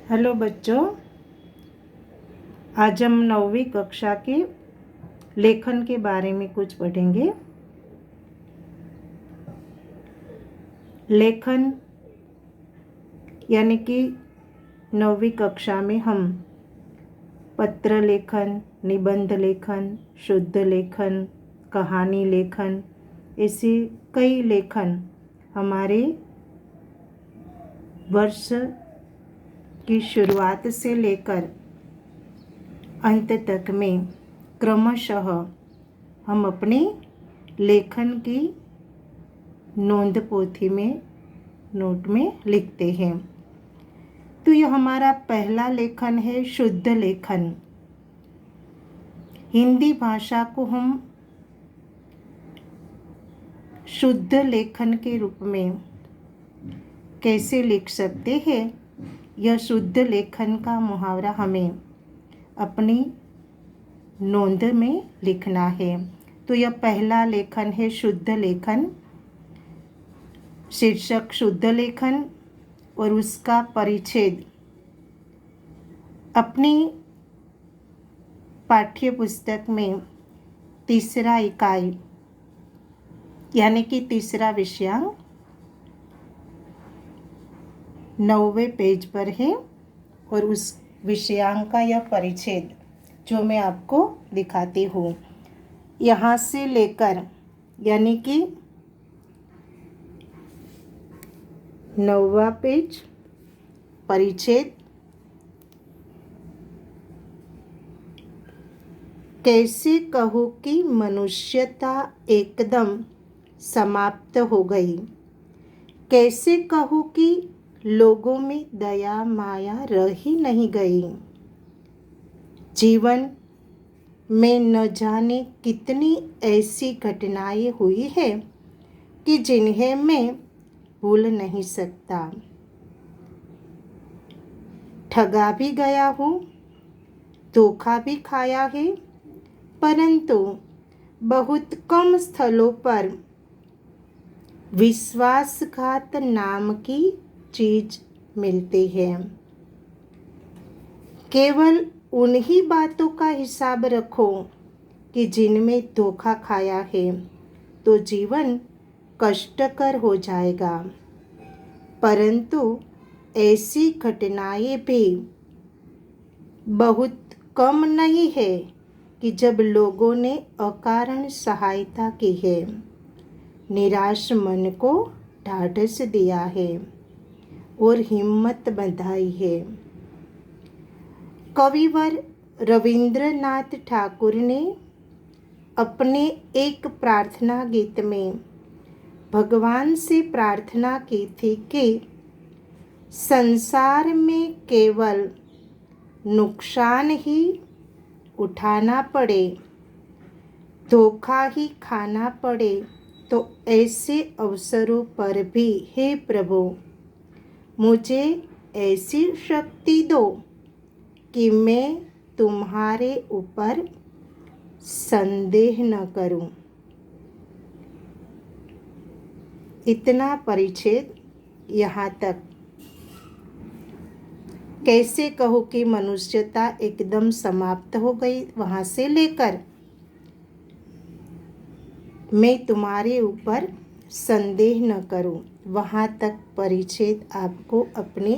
Hello बच्चों, आज हम 9वीं कक्षा के लेखन के बारे में कुछ पढ़ेंगे। लेखन यानी कि 9वीं कक्षा में हम पत्र लेखन, निबंध लेखन, शुद्ध लेखन, कहानी लेखन, ऐसे कई लेखन हमारे वर्ष की शुरुआत से लेकर अंत तक में क्रमशः हम अपने लेखन की नोंद पोथी में नोट में लिखते हैं। तो यह हमारा पहला लेखन है, शुद्ध लेखन। हिंदी भाषा को हम शुद्ध लेखन के रूप में कैसे लिख सकते हैं, यह शुद्ध लेखन का मुहावरा हमें अपनी नोंद में लिखना है। तो यह पहला लेखन है, शुद्ध लेखन। शीर्षक शुद्ध लेखन और उसका परिच्छेद अपनी पाठ्य पुस्तक में तीसरा इकाई यानी कि तीसरा विषयांक 9वें पेज पर है और उस विषयांक का यह परिच्छेद जो मैं आपको दिखाती हूँ, यहाँ से लेकर यानी कि 9वां पेज परिच्छेद कैसे कहूँ कि मनुष्यता एकदम समाप्त हो गई, कैसे कहूँ कि लोगों में दया माया रह ही नहीं गई। जीवन में न जाने कितनी ऐसी घटनाएं हुई है कि जिन्हें मैं भूल नहीं सकता। ठगा भी गया हूँ, धोखा भी खाया है, परंतु बहुत कम स्थलों पर विश्वासघात नाम की चीज मिलती है। केवल उन्हीं बातों का हिसाब रखो कि जिनमें धोखा खाया है, तो जीवन कष्टकर हो जाएगा। परंतु ऐसी घटनाएं भी बहुत कम नहीं है कि जब लोगों ने अकारण सहायता की है, निराश मन को ढाढ़स दिया है और हिम्मत बंधाई है। कविवर रविंद्रनाथ ठाकुर ने अपने एक प्रार्थना गीत में भगवान से प्रार्थना की थी कि संसार में केवल नुकसान ही उठाना पड़े, धोखा ही खाना पड़े, तो ऐसे अवसरों पर भी हे प्रभु मुझे ऐसी शक्ति दो कि मैं तुम्हारे ऊपर संदेह न करूं। इतना परिच्छेद यहाँ तक। कैसे कहूँ कि मनुष्यता एकदम समाप्त हो गई, वहाँ से लेकर मैं तुम्हारे ऊपर संदेह न करूं, वहाँ तक परिच्छेद आपको अपने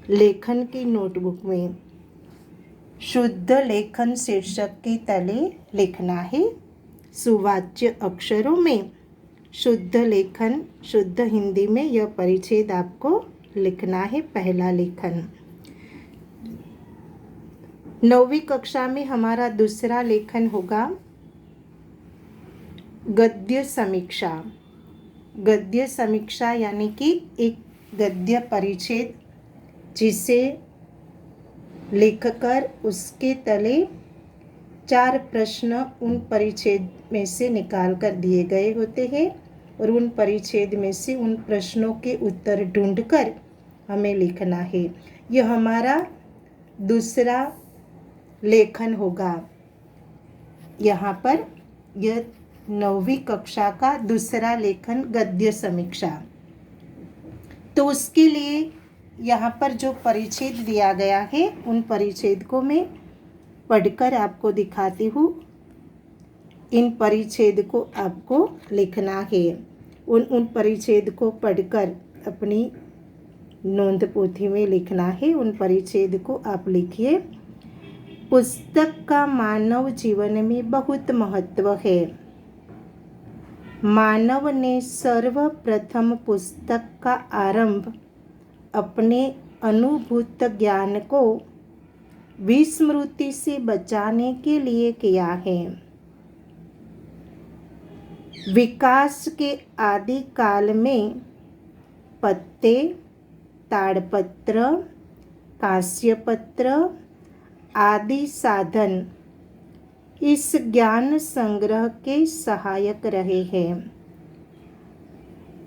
लेखन की नोटबुक में शुद्ध लेखन शीर्षक के तले लिखना है। सुवाच्य अक्षरों में शुद्ध लेखन, शुद्ध हिंदी में यह परिच्छेद आपको लिखना है, पहला लेखन। 9वीं कक्षा में हमारा दूसरा लेखन होगा गद्य समीक्षा। गद्य समीक्षा यानी कि एक गद्य परिच्छेद जिसे लिखकर उसके तले 4 प्रश्न उन परिच्छेद में से निकाल कर दिए गए होते हैं और उन परिच्छेद में से उन प्रश्नों के उत्तर ढूंढकर हमें लिखना है। यह हमारा दूसरा लेखन होगा। यहाँ पर यह 9वीं कक्षा का दूसरा लेखन गद्य समीक्षा। तो उसके लिए यहाँ पर जो परिच्छेद दिया गया है उन परिच्छेद को मैं पढ़कर आपको दिखाती हूँ। इन परिच्छेद को आपको लिखना है। उन परिच्छेद को पढ़कर अपनी नोंद पोथी में लिखना है। उन परिच्छेद को आप लिखिए। पुस्तक का मानव जीवन में बहुत महत्व है। मानव ने सर्वप्रथम पुस्तक का आरंभ अपने अनुभूत ज्ञान को विस्मृति से बचाने के लिए किया है। विकास के आदि काल में पत्ते, ताड़पत्र, कांस्यपत्र आदि साधन इस ज्ञान संग्रह के सहायक रहे हैं।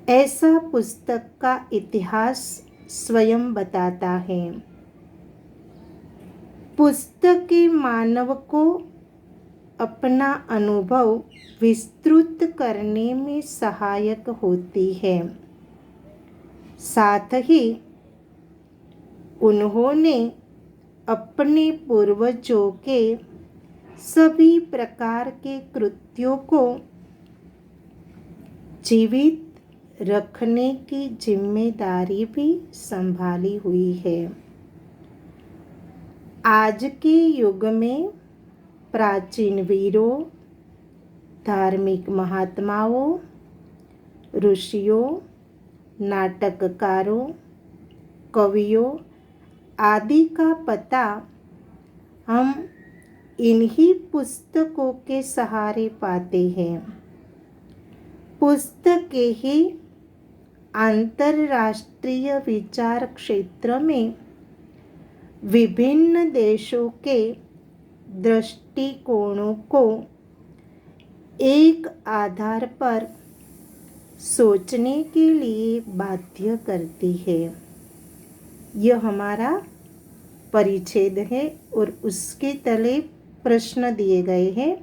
ऐसा पुस्तक का इतिहास स्वयं बताता है। पुस्तकें मानव को अपना अनुभव विस्तृत करने में सहायक होती है। साथ ही उन्होंने अपने पूर्वजों के सभी प्रकार के कृत्यों को जीवित रखने की जिम्मेदारी भी संभाली हुई है। आज के युग में प्राचीन वीरों, धार्मिक महात्माओं, ऋषियों, नाटककारों, कवियों आदि का पता हम इन्हीं पुस्तकों के सहारे पाते हैं। पुस्तकें ही अंतर्राष्ट्रीय विचार क्षेत्र में विभिन्न देशों के दृष्टिकोणों को एक आधार पर सोचने के लिए बाध्य करती है। यह हमारा परिच्छेद है और उसके तले प्रश्न दिए गए हैं।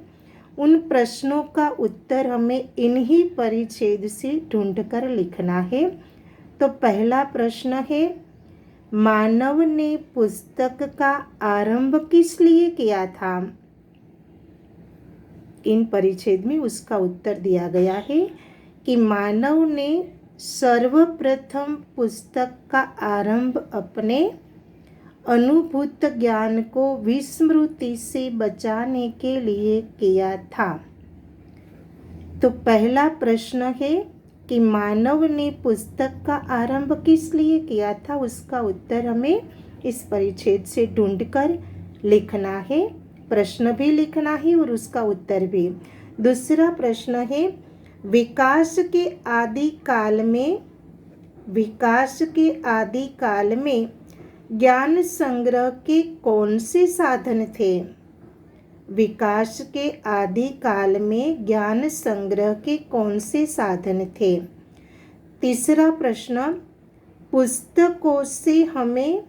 उन प्रश्नों का उत्तर हमें इन्हीं परिच्छेद से ढूंढकर लिखना है। तो पहला प्रश्न है, मानव ने पुस्तक का आरंभ किस लिए किया था? इन परिच्छेद में उसका उत्तर दिया गया है कि मानव ने सर्वप्रथम पुस्तक का आरंभ अपने अनुभूत ज्ञान को विस्मृति से बचाने के लिए किया था। तो पहला प्रश्न है कि मानव ने पुस्तक का आरंभ किस लिए किया था, उसका उत्तर हमें इस परिच्छेद से ढूंढकर लिखना है। प्रश्न भी लिखना है और उसका उत्तर भी। दूसरा प्रश्न है, विकास के आदि काल में ज्ञान संग्रह के कौन से साधन थे? विकास के आदि काल में ज्ञान संग्रह के कौन से साधन थे? तीसरा प्रश्न, पुस्तकों से हमें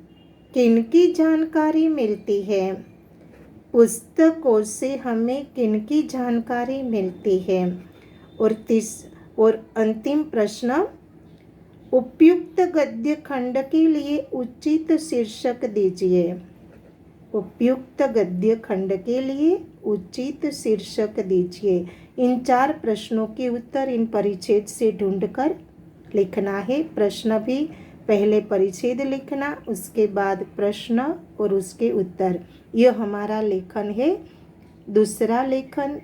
किनकी जानकारी मिलती है? पुस्तकों से हमें किनकी जानकारी मिलती है? और अंतिम प्रश्न, उपयुक्त गद्य खंड के लिए उचित शीर्षक दीजिए। उपयुक्त गद्य खंड के लिए उचित शीर्षक दीजिए। इन 4 प्रश्नों के उत्तर इन परिच्छेद से ढूंढकर लिखना है। प्रश्न भी पहले परिच्छेद लिखना, उसके बाद प्रश्न और उसके उत्तर। यह हमारा लेखन है। दूसरा लेखन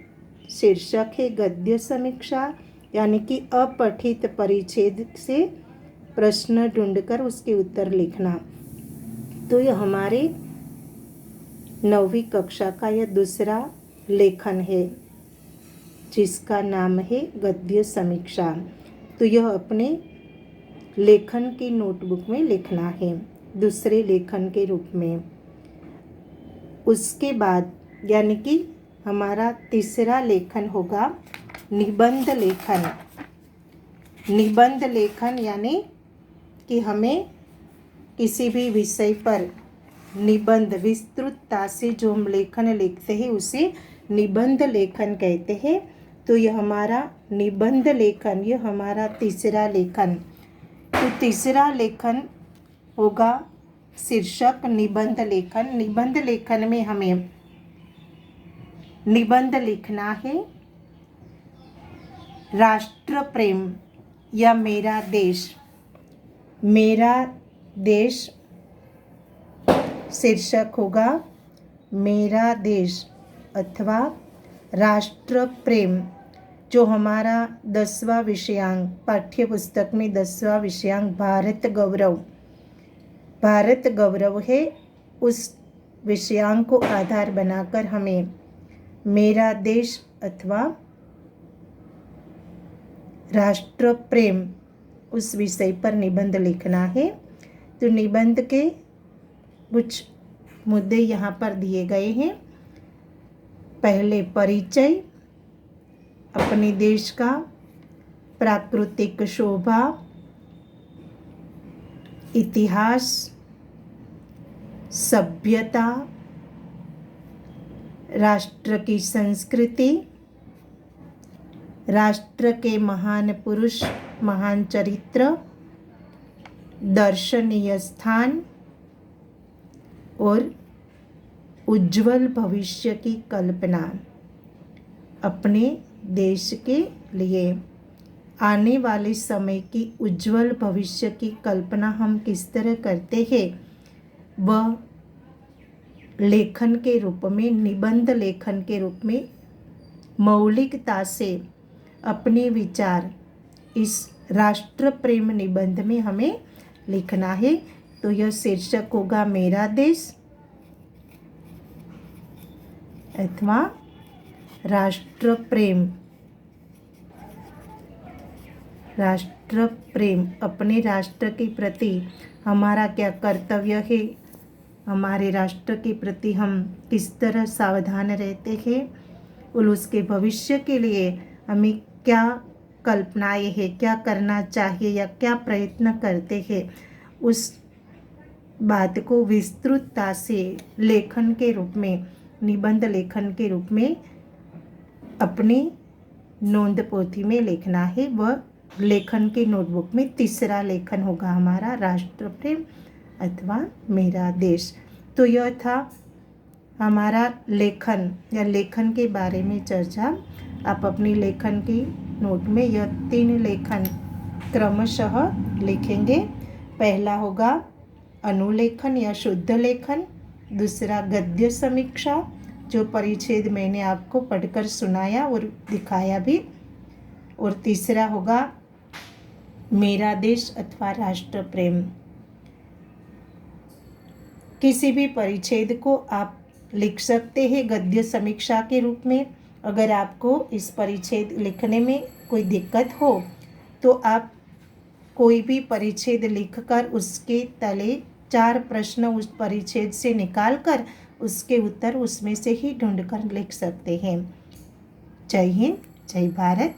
शीर्षक है गद्य समीक्षा, यानी कि अपठित परिच्छेद से प्रश्न ढूंढकर उसके उत्तर लिखना। तो यह हमारे 9वीं कक्षा का यह दूसरा लेखन है जिसका नाम है गद्य समीक्षा। तो यह अपने लेखन की नोटबुक में लिखना है दूसरे लेखन के रूप में। उसके बाद यानी कि हमारा तीसरा लेखन होगा निबंध लेखन। निबंध लेखन यानी कि हमें किसी भी विषय पर निबंध विस्तृतता से जो हम लेखन लिखते हैं उसे निबंध लेखन कहते हैं। तो यह हमारा निबंध लेखन, यह हमारा तीसरा लेखन। तो तीसरा लेखन होगा शीर्षक निबंध लेखन। निबंध लेखन में हमें निबंध लिखना है राष्ट्र प्रेम या मेरा देश। मेरा देश शीर्षक होगा मेरा देश अथवा राष्ट्र प्रेम। जो हमारा 10वां विषयांक पाठ्य पुस्तक में 10वां विषयांक भारत गौरव है, उस विषयांक को आधार बनाकर हमें मेरा देश अथवा राष्ट्र प्रेम उस विषय पर निबंध लिखना है। तो निबंध के कुछ मुद्दे यहाँ पर दिए गए हैं। पहले परिचय, अपने देश का, प्राकृतिक शोभा, इतिहास, सभ्यता, राष्ट्र की संस्कृति, राष्ट्र के महान पुरुष, महान चरित्र, दर्शनीय स्थान और उज्जवल भविष्य की कल्पना। अपने देश के लिए आने वाले समय की उज्जवल भविष्य की कल्पना हम किस तरह करते हैं, वह लेखन के रूप में, निबंध लेखन के रूप में मौलिकता से अपने विचार इस राष्ट्र प्रेम निबंध में हमें लिखना है। तो यह शीर्षक होगा मेरा देश अथवा राष्ट्र प्रेम। राष्ट्र प्रेम, अपने राष्ट्र के प्रति हमारा क्या कर्तव्य है, हमारे राष्ट्र के प्रति हम किस तरह सावधान रहते हैं और उसके भविष्य के लिए हमें क्या कल्पनाएं हैं, क्या करना चाहिए या क्या प्रयत्न करते हैं, उस बात को विस्तृतता से लेखन के रूप में, निबंध लेखन के रूप में अपनी नोंद पोथी में लिखना है। वह लेखन की नोटबुक में तीसरा लेखन होगा हमारा राष्ट्र प्रेम अथवा मेरा देश। तो यह था हमारा लेखन या लेखन के बारे में चर्चा। आप अपनी लेखन की नोट में यह 3 लेखन क्रमशः लिखेंगे। पहला होगा अनुलेखन या शुद्ध लेखन, दूसरा गद्य समीक्षा, जो परिच्छेद मैंने आपको पढ़कर सुनाया और दिखाया भी, और तीसरा होगा मेरा देश अथवा राष्ट्र प्रेम। किसी भी परिच्छेद को आप लिख सकते हैं गद्य समीक्षा के रूप में। अगर आपको इस परिच्छेद लिखने में कोई दिक्कत हो तो आप कोई भी परिच्छेद लिखकर उसके तले 4 प्रश्न उस परिच्छेद से निकालकर उसके उत्तर उसमें से ही ढूंढकर लिख सकते हैं। जय हिंद, जय भारत।